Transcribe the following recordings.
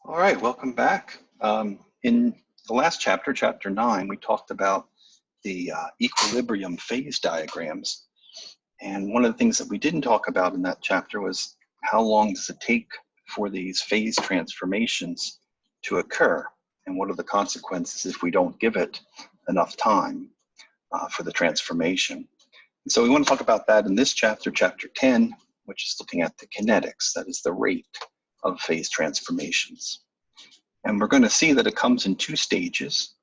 All right, welcome back. In the last chapter, chapter 9, we talked about the equilibrium phase diagrams. And one of the things that we didn't talk about in that chapter was how long does it take for these phase transformations to occur? And what are the consequences if we don't give it enough time for the transformation? And so we want to talk about that in this chapter, chapter 10, which is looking at the kinetics, that is the rate of phase transformations. And we're going to see that it comes in two stages.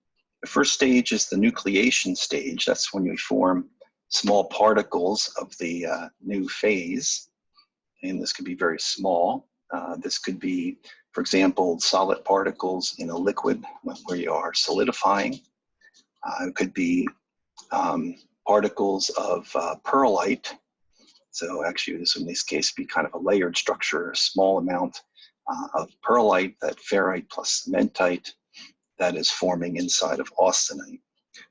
The first stage is the nucleation stage. That's when we form small particles of the new phase. And this could be very small. This could be, for example, solid particles in a liquid where you are solidifying. It could be particles of perlite. So actually, this would in this case be kind of a layered structure, a small amount of perlite, that ferrite plus cementite that is forming inside of austenite.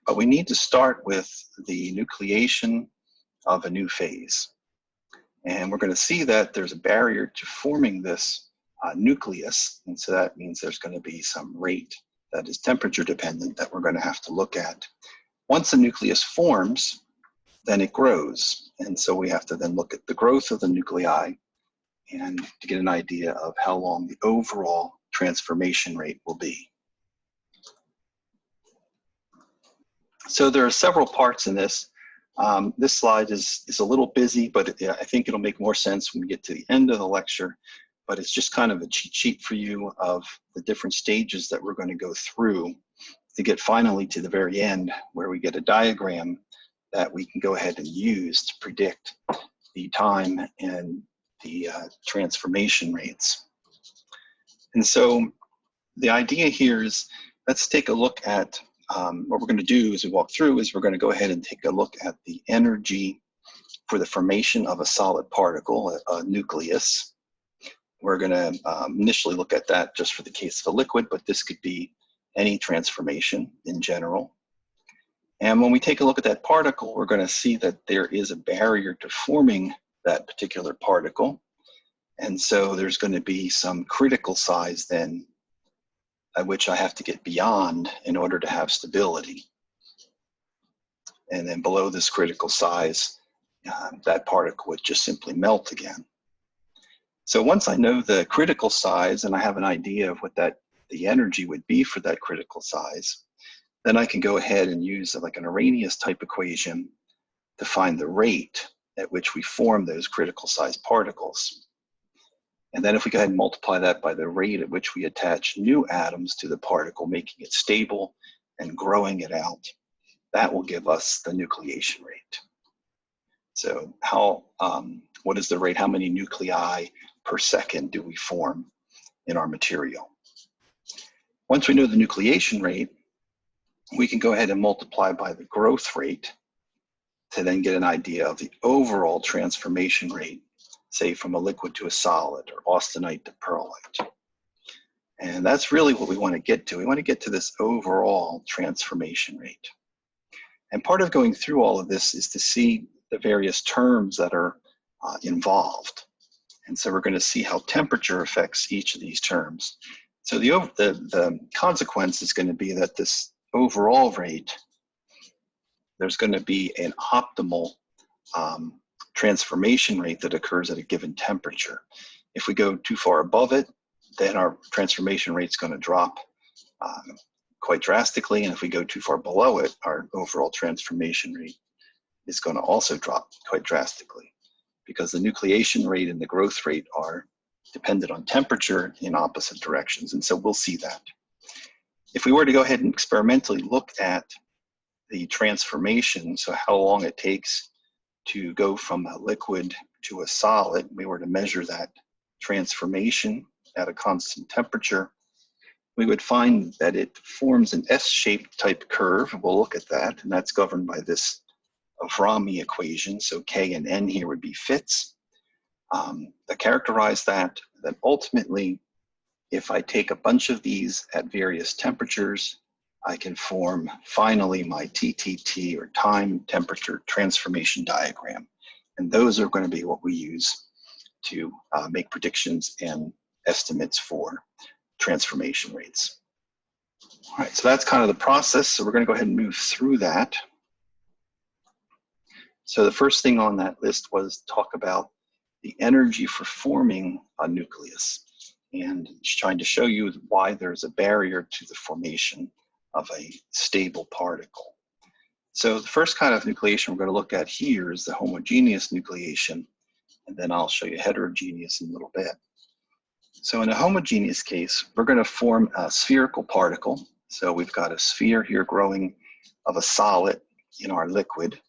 But we need to start with the nucleation of a new phase. And we're going to see that there's a barrier to forming this nucleus. And so that means there's going to be some rate that is temperature dependent that we're going to have to look at. Once the nucleus forms, then it grows. And so we have to then look at the growth of the nuclei and to get an idea of how long the overall transformation rate will be. So there are several parts in this. This slide is a little busy, but I think it'll make more sense when we get to the end of the lecture. But it's just kind of a cheat sheet for you of the different stages that we're going to go through to get finally to the very end, where we get a diagram that we can go ahead and use to predict the time and the transformation rates. And so the idea here is, let's take a look at what we're going to do as we walk through is we're going to go ahead and take a look at the energy for the formation of a solid particle, a nucleus. We're going to initially look at that just for the case of a liquid, but this could be any transformation in general. And when we take a look at that particle, we're going to see that there is a barrier to forming that particular particle. And so there's going to be some critical size then at which I have to get beyond in order to have stability. And then below this critical size, that particle would just simply melt again. So once I know the critical size and I have an idea of what the energy would be for that critical size, then I can go ahead and use like an Arrhenius type equation to find the rate at which we form those critical size particles. And then if we go ahead and multiply that by the rate at which we attach new atoms to the particle, making it stable and growing it out, that will give us the nucleation rate. So what is the rate? How many nuclei per second do we form in our material? Once we know the nucleation rate, we can go ahead and multiply by the growth rate to then get an idea of the overall transformation rate, say from a liquid to a solid or austenite to perlite. And that's really what we want to get to. We want to get to this overall transformation rate. And part of going through all of this is to see the various terms that are involved. And so we're going to see how temperature affects each of these terms. So the consequence is going to be that this overall rate, there's going to be an optimal transformation rate that occurs at a given temperature. If we go too far above it, then our transformation rate is going to drop quite drastically. And if we go too far below it, our overall transformation rate is going to also drop quite drastically, because the nucleation rate and the growth rate are dependent on temperature in opposite directions. And so we'll see that. If we were to go ahead and experimentally look at the transformation, so how long it takes to go from a liquid to a solid, we were to measure that transformation at a constant temperature, we would find that it forms an S-shaped type curve. We'll look at that, and that's governed by this Avrami equation. So K and N here would be fits that characterize that ultimately, if I take a bunch of these at various temperatures, I can form finally my TTT, or time temperature transformation diagram. And those are going to be what we use to make predictions and estimates for transformation rates. All right, so that's kind of the process. So we're going to go ahead and move through that. So the first thing on that list was talk about the energy for forming a nucleus, and trying to show you why there's a barrier to the formation of a stable particle. So the first kind of nucleation we're going to look at here is the homogeneous nucleation, and then I'll show you heterogeneous in a little bit. So in a homogeneous case, we're going to form a spherical particle. So we've got a sphere here growing of a solid in our liquid.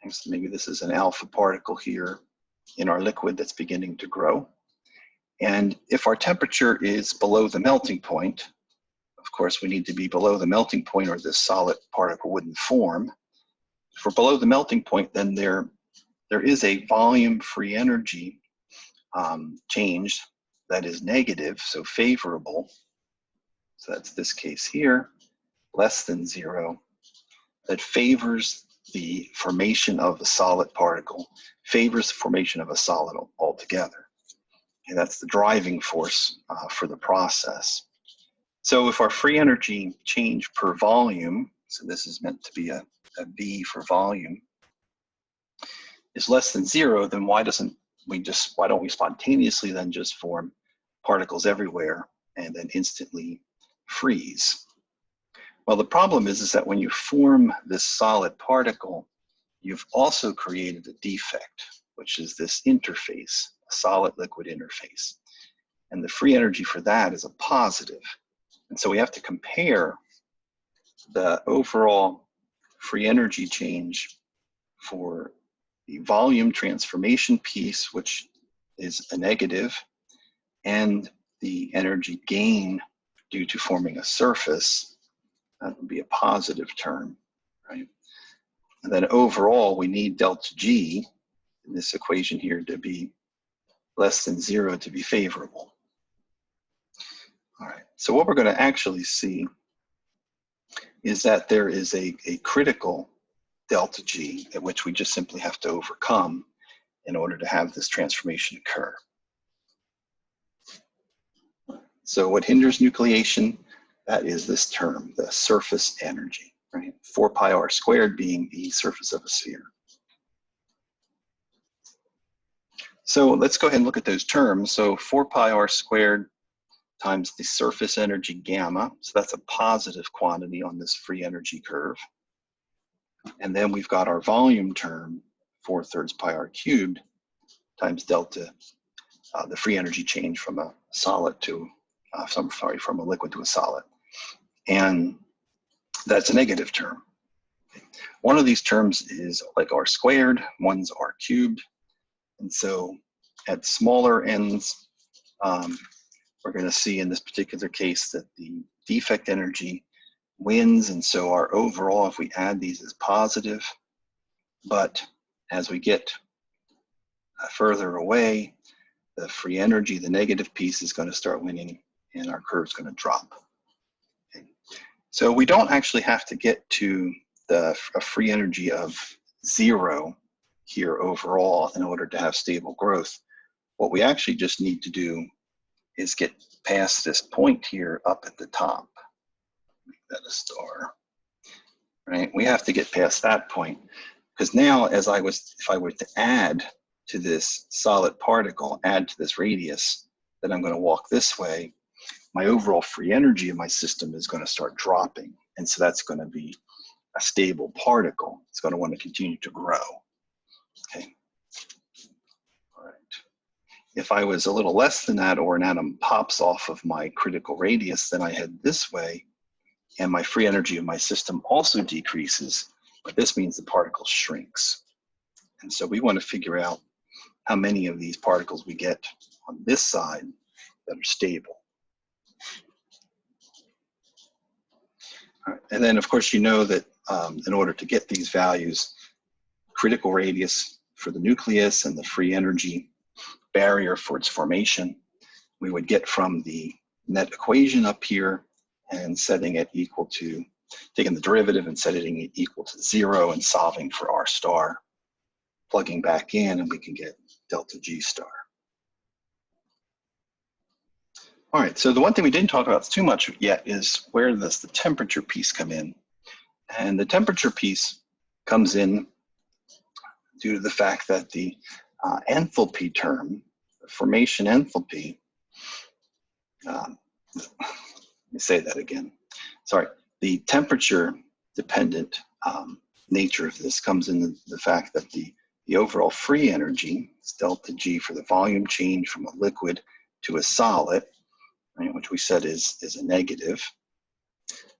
So maybe this is an alpha particle here in our liquid that's beginning to grow. And if our temperature is below the melting point, of course we need to be below the melting point or this solid particle wouldn't form. If we're below the melting point, then there is a volume free energy change that is negative, so favorable. So that's this case here, less than 0, that favors the formation of a solid particle, favors the formation of a solid altogether. And that's the driving force for the process. So if our free energy change per volume, so this is meant to be a V for volume, is less than 0, then why don't we spontaneously then just form particles everywhere and then instantly freeze? Well, the problem is that when you form this solid particle, you've also created a defect, which is this interface, a solid-liquid interface. And the free energy for that is a positive. And so we have to compare the overall free energy change for the volume transformation piece, which is a negative, and the energy gain due to forming a surface. That would be a positive term, right? And then overall, we need delta G in this equation here to be less than 0 to be favorable. All right, so what we're going to actually see is that there is a critical delta G at which we just simply have to overcome in order to have this transformation occur. So what hinders nucleation? That is this term, the surface energy, right? 4 pi r squared being the surface of a sphere. So let's go ahead and look at those terms. So 4 pi r squared times the surface energy gamma. So that's a positive quantity on this free energy curve. And then we've got our volume term, 4/3 pi r cubed times delta, the free energy change from a solid to, from a liquid to a solid. And that's a negative term. One of these terms is like r squared, one's r cubed. And so at smaller ends, we're going to see in this particular case that the defect energy wins. And so our overall, if we add these, is positive. But as we get further away, the free energy, the negative piece, is going to start winning and our curve's going to drop. Okay. So we don't actually have to get to a free energy of 0 here overall in order to have stable growth. What we actually just need to do is get past this point here up at the top. Make that a star, right? We have to get past that point because now if I were to add to this solid particle, add to this radius, then I'm going to walk this way, my overall free energy of my system is going to start dropping. And so that's going to be a stable particle. It's going to want to continue to grow. Okay. All right. If I was a little less than that, or an atom pops off of my critical radius, then I head this way, and my free energy of my system also decreases, but this means the particle shrinks. And so we want to figure out how many of these particles we get on this side that are stable. All right. And then, of course, you know that in order to get these values, critical radius for the nucleus and the free energy barrier for its formation, we would get from the net equation up here and setting it equal to, taking the derivative and setting it equal to 0 and solving for r star, plugging back in, and we can get delta G star. All right, so the one thing we didn't talk about too much yet is where does the temperature piece come in? And the temperature piece comes in due to the fact that the enthalpy term, the formation enthalpy, let me say that again. Sorry, the temperature dependent nature of this comes in the fact that the overall free energy, is delta G for the volume change from a liquid to a solid, right, which we said is a negative,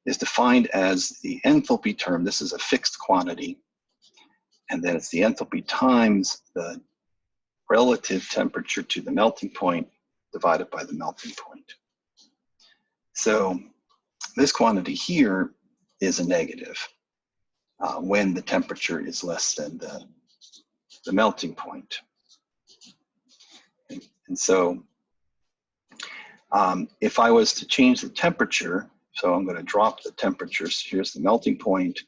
is defined as the enthalpy term. This is a fixed quantity, and then it's the enthalpy times the relative temperature to the melting point divided by the melting point. So this quantity here is a negative when the temperature is less than the melting point. And so if I was to change the temperature, so I'm going to drop the temperatures. Here's the melting point.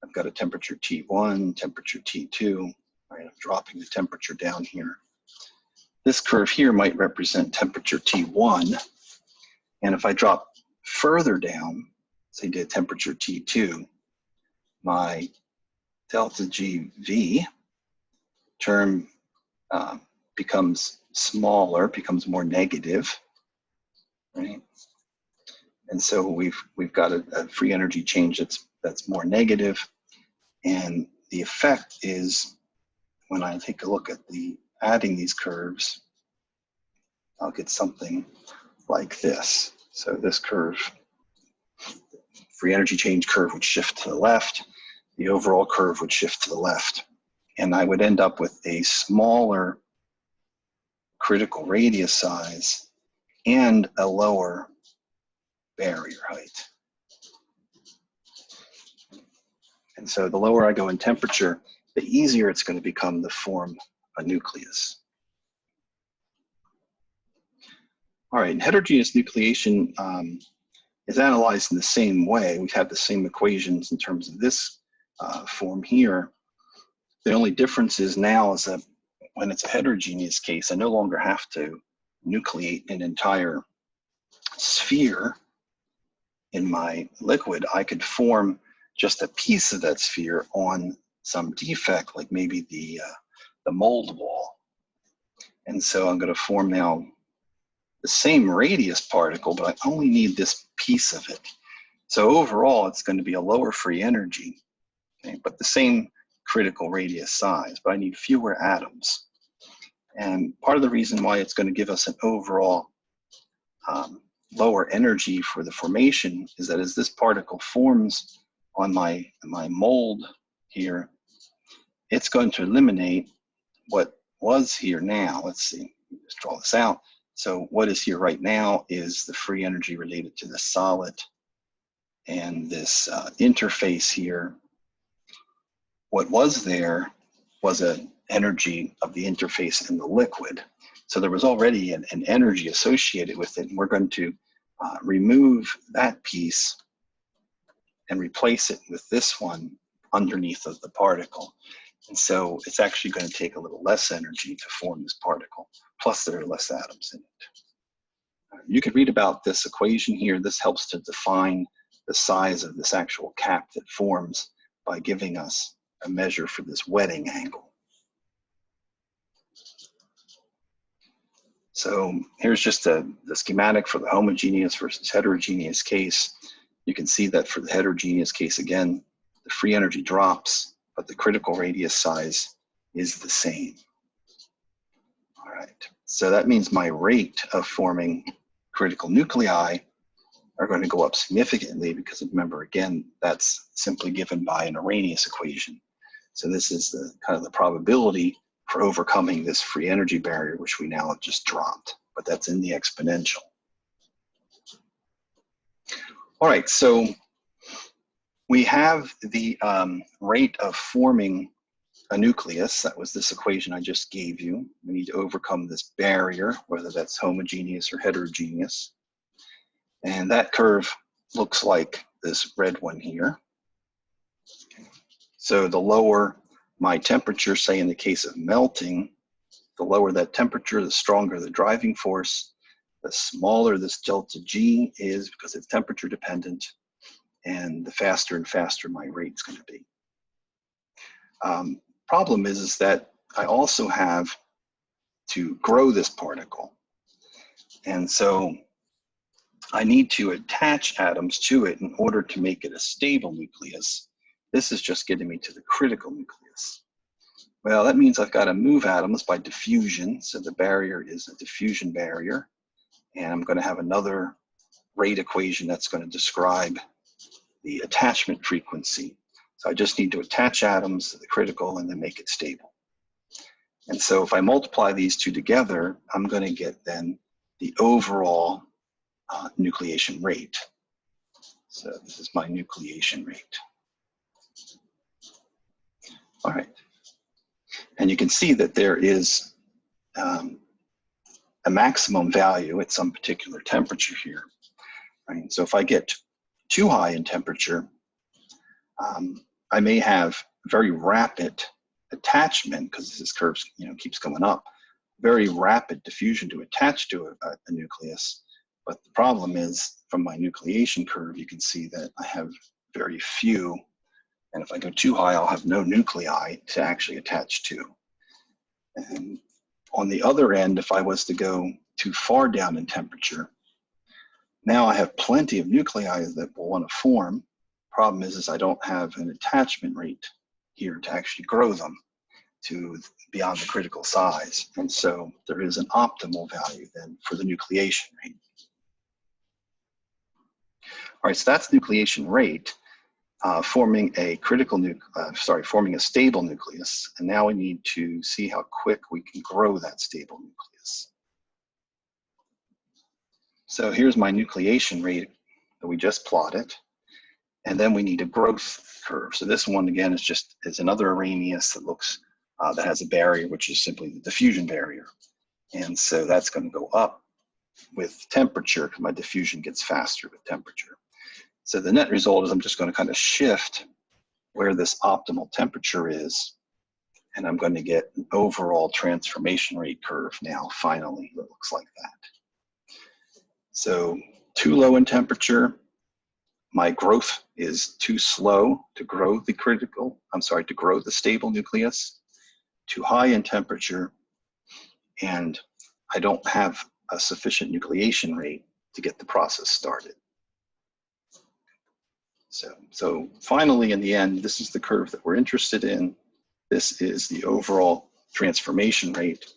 I've got a temperature T1, temperature T2. Right, I'm dropping the temperature down here. This curve here might represent temperature T1. And if I drop further down, say to temperature T2, my delta GV term becomes smaller, becomes more negative, right? And so we've got a free energy change that's more negative, and the effect is when I take a look at adding these curves, I'll get something like this. So this curve, free energy change curve would shift to the left, the overall curve would shift to the left, and I would end up with a smaller critical radius size and a lower barrier height. And so the lower I go in temperature, the easier it's going to become to form a nucleus. All right, heterogeneous nucleation is analyzed in the same way. We've had the same equations in terms of this form here. The only difference is now is that when it's a heterogeneous case, I no longer have to nucleate an entire sphere in my liquid. I could form just a piece of that sphere on some defect, like maybe the mold wall. And so I'm going to form now the same radius particle, but I only need this piece of it. So overall, it's going to be a lower free energy, okay, but the same critical radius size, but I need fewer atoms. And part of the reason why it's going to give us an overall lower energy for the formation is that as this particle forms on my mold here, it's going to eliminate what was here now. Let's see, let's draw this out. So what is here right now is the free energy related to the solid and this interface here. What was there was an energy of the interface in the liquid. So there was already an energy associated with it, and we're going to remove that piece and replace it with this one underneath of the particle. And so it's actually going to take a little less energy to form this particle, plus there are less atoms in it. You could read about this equation here. This helps to define the size of this actual cap that forms by giving us a measure for this wetting angle. So here's just the schematic for the homogeneous versus heterogeneous case. You can see that for the heterogeneous case, again, the free energy drops, but the critical radius size is the same. All right, so that means my rate of forming critical nuclei are going to go up significantly because remember, again, that's simply given by an Arrhenius equation. So this is the kind of the probability for overcoming this free energy barrier, which we now have just dropped, but that's in the exponential. All right, so we have the rate of forming a nucleus. That was this equation I just gave you. We need to overcome this barrier, whether that's homogeneous or heterogeneous. And that curve looks like this red one here. So the lower my temperature, say in the case of melting, the lower that temperature, the stronger the driving force. the smaller this delta G is because it's temperature dependent, and the faster and faster my rate's going to be. Problem is that I also have to grow this particle. And so I need to attach atoms to it in order to make it a stable nucleus. This is just getting me to the critical nucleus. Well, that means I've got to move atoms by diffusion. So the barrier is a diffusion barrier. And I'm going to have another rate equation that's going to describe the attachment frequency. So I just need to attach atoms to the critical and then make it stable. And so if I multiply these two together, I'm going to get then the overall nucleation rate. So this is my nucleation rate. All right. And you can see that there is a maximum value at some particular temperature here. Right? So if I get too high in temperature, I may have very rapid attachment, because this curve keeps going up, very rapid diffusion to attach to a nucleus. But the problem is, from my nucleation curve, you can see that I have very few, and if I go too high, I'll have no nuclei to actually attach to. And on the other end, if I was to go too far down in temperature, now I have plenty of nuclei that will want to form. Problem is I don't have an attachment rate here to actually grow them to beyond the critical size. And so there is an optimal value then for the nucleation rate. All right, so that's nucleation rate, forming a forming a stable nucleus. And now we need to see how quick we can grow that stable nucleus. So here's my nucleation rate that we just plotted. And then we need a growth curve. So this one, again, is another Arrhenius that looks, that has a barrier, which is simply the diffusion barrier. And so that's going to go up with temperature, because my diffusion gets faster with temperature. So the net result is I'm just going to kind of shift where this optimal temperature is, and I'm going to get an overall transformation rate curve now, finally, that looks like that. So too low in temperature, my growth is too slow to grow the to grow the stable nucleus. Too high in temperature, and I don't have a sufficient nucleation rate to get the process started. So finally, in the end, this is the curve that we're interested in. This is the overall transformation rate,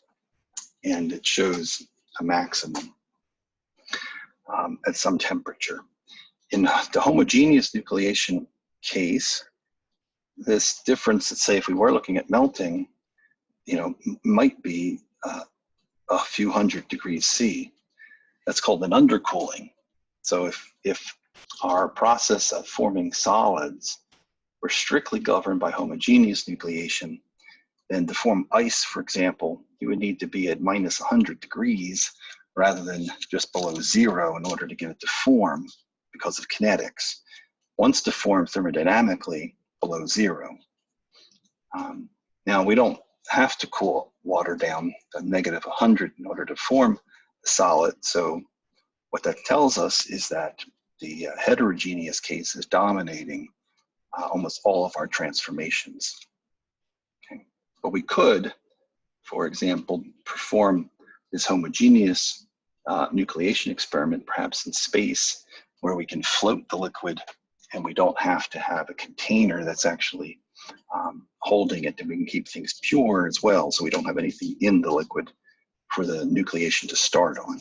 and it shows a maximum at some temperature. In the homogeneous nucleation case, this difference, let's say if we were looking at melting, might be a few hundred degrees C. That's called an undercooling. So if our process of forming solids were strictly governed by homogeneous nucleation, then to form ice, for example, you would need to be at minus 100 degrees rather than just below 0 in order to get it to form because of kinetics. Wants to form thermodynamically below 0. Now, we don't have to cool water down to negative 100 in order to form a solid. So what that tells us is that the heterogeneous case is dominating almost all of our transformations. Okay. But we could, for example, perform this homogeneous nucleation experiment, perhaps in space, where we can float the liquid and we don't have to have a container that's actually holding it, and we can keep things pure as well, so we don't have anything in the liquid for the nucleation to start on.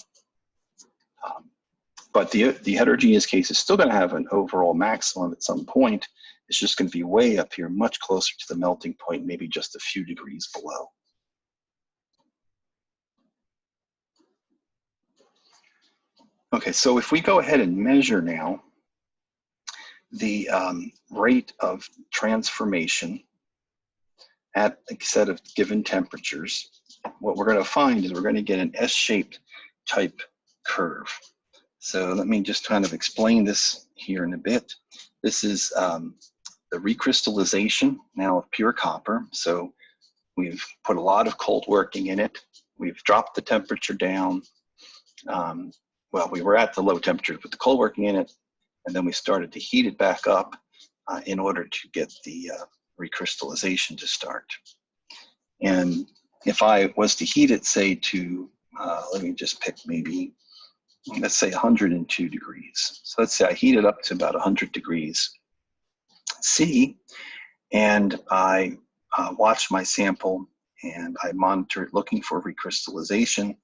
But the heterogeneous case is still going to have an overall maximum at some point. It's just going to be way up here, much closer to the melting point, maybe just a few degrees below. Okay, so if we go ahead and measure now the rate of transformation at a set of given temperatures, what we're going to find is we're going to get an S-shaped type curve. So let me just kind of explain this here in a bit. This is the recrystallization now of pure copper. So we've put a lot of cold working in it. We've dropped the temperature down, well, we were at the low temperature to put the coal working in it, and then we started to heat it back up in order to get the recrystallization to start. And if I was to heat it, say to, let me just pick maybe, let's say 102 degrees. So let's say I heat it up to about 100 degrees C, and I watch my sample and I monitor it looking for recrystallization.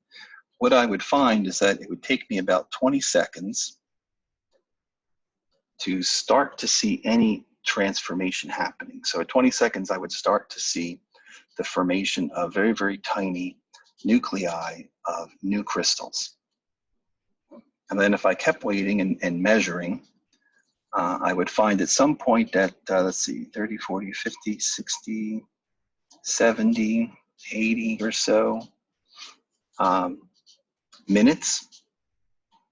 What I would find is that it would take me about 20 seconds to start to see any transformation happening. So at 20 seconds, I would start to see the formation of very, very tiny nuclei of new crystals. And then if I kept waiting and measuring, I would find at some point at, let's see, 30, 40, 50, 60, 70, 80 or so minutes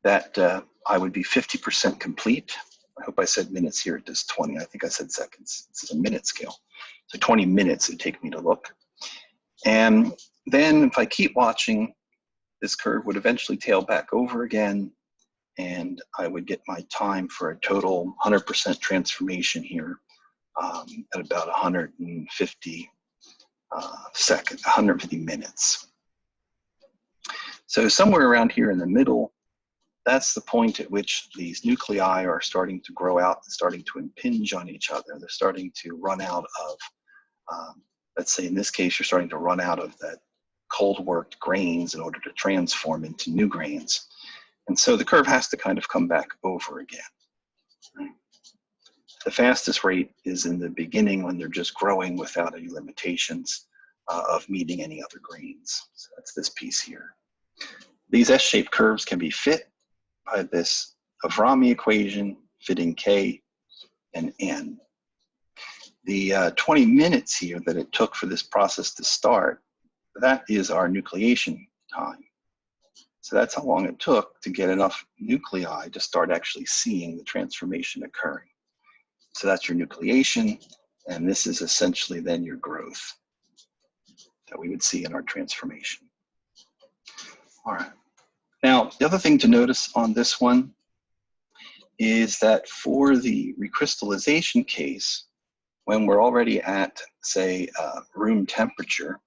that I would be 50% complete. I hope I said minutes here. It does 20. I think I said seconds. This is a minute scale. So 20 minutes it would take me to look. And then if I keep watching, this curve would eventually tail back over again, and I would get my time for a total 100% transformation here at about 150 seconds, 150 minutes. So somewhere around here in the middle, that's the point at which these nuclei are starting to grow out and starting to impinge on each other. They're starting to run out of, let's say in this case, you're starting to run out of that cold worked grains in order to transform into new grains. And so the curve has to kind of come back over again. Right? The fastest rate is in the beginning when they're just growing without any limitations of meeting any other grains. So that's this piece here. These S-shaped curves can be fit by this Avrami equation, fitting K and N. The 20 minutes here that it took for this process to start, that is our nucleation time. So that's how long it took to get enough nuclei to start actually seeing the transformation occurring. So that's your nucleation, and this is essentially then your growth that we would see in our transformation. All right. Now, the other thing to notice on this one is that for the recrystallization case, when we're already at, say, room temperature,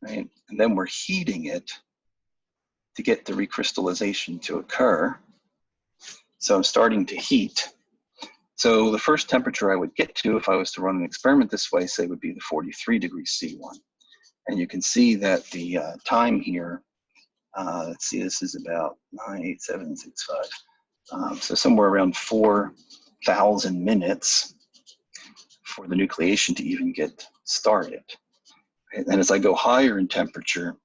right, and then we're heating it to get the recrystallization to occur. So I'm starting to heat. So the first temperature I would get to if I was to run an experiment this way, say, would be the 43 degrees C1. And you can see that the time here, let's see, this is about 98765. So somewhere around 4,000 minutes for the nucleation to even get started. And then as I go higher in temperature,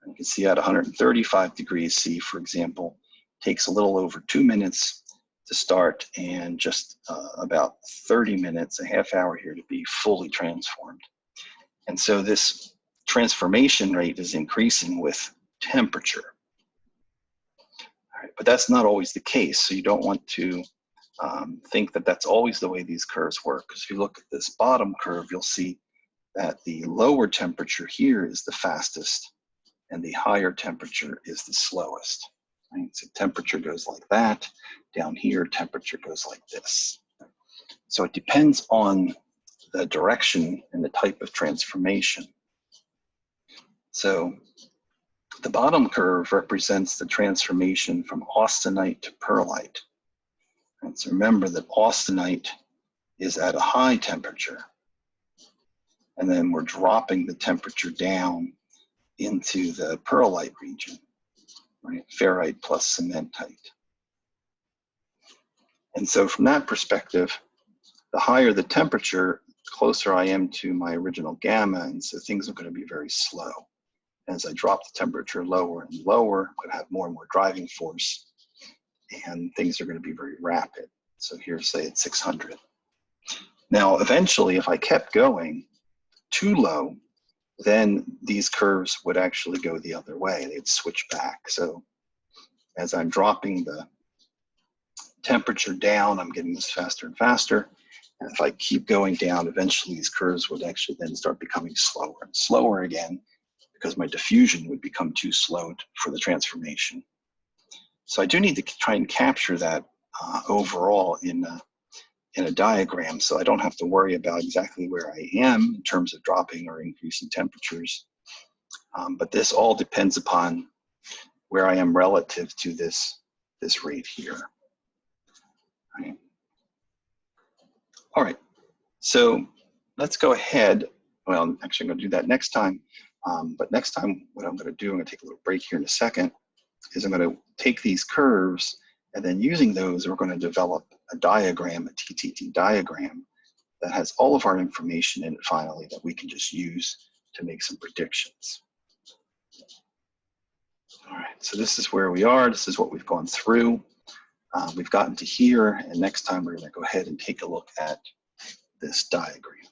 you can see at 135 degrees C, for example, takes a little over 2 minutes to start and just about 30 minutes, a half hour here to be fully transformed. And so this transformation rate is increasing with temperature. All right, but that's not always the case. So you don't want to think that that's always the way these curves work. Because if you look at this bottom curve, you'll see that the lower temperature here is the fastest and the higher temperature is the slowest. Right? So temperature goes like that. Down here, temperature goes like this. So it depends on the direction and the type of transformation. So the bottom curve represents the transformation from austenite to pearlite. And so remember that austenite is at a high temperature. And then we're dropping the temperature down into the pearlite region, right? Ferrite plus cementite. And so from that perspective, the higher the temperature, the closer I am to my original gamma, and so things are going to be very slow. As I drop the temperature lower and lower, I'm going to have more and more driving force, and things are going to be very rapid. So here, say at 600. Now, eventually, if I kept going too low, then these curves would actually go the other way. They'd switch back. So as I'm dropping the temperature down, I'm getting this faster and faster. And if I keep going down, eventually these curves would actually then start becoming slower and slower again, because my diffusion would become too slow for the transformation. So I do need to try and capture that overall in a diagram, so I don't have to worry about exactly where I am in terms of dropping or increasing temperatures. But this all depends upon where I am relative to this rate here. All right, so let's go ahead. Well, I'm actually going to do that next time. But next time, what I'm going to do, I'm going to take a little break here in a second, is I'm going to take these curves, and then using those, we're going to develop a diagram, a TTT diagram, that has all of our information in it finally that we can just use to make some predictions. All right, so this is where we are. This is what we've gone through. We've gotten to here, and next time we're going to go ahead and take a look at this diagram.